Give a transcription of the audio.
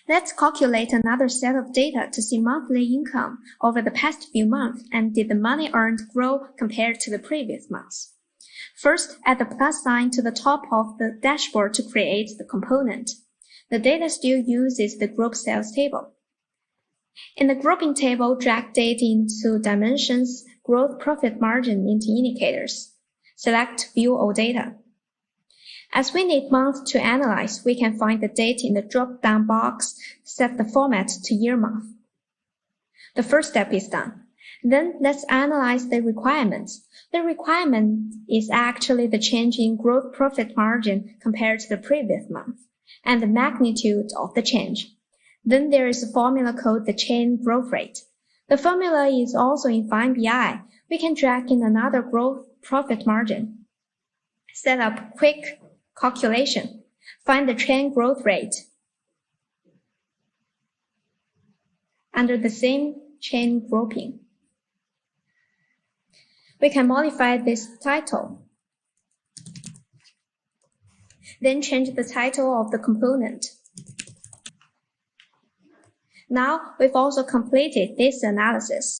Let's calculate another set of data to see monthly income over the past few months and did the money earned grow compared to the previous months. First, add the plus sign to the top of the dashboard to create the component. The data still uses the group sales table. In the grouping table, drag data into dimensions, gross profit margin into indicators. Select View All Data. As we need month to analyze, we can find the date in the drop-down box, set the format to year month. The first step is done. Then let's analyze the requirements. The requirement is actually the change in gross profit margin compared to the previous month, and the magnitude of the change. Then there is a formula called the change growth rate. The formula is also in FineBI. We can drag in another gross profit margin. Set up quick calculation. Find the change growth rate under the same chain grouping. We can modify this title. Then change the title of the component. Now we've also completed this analysis.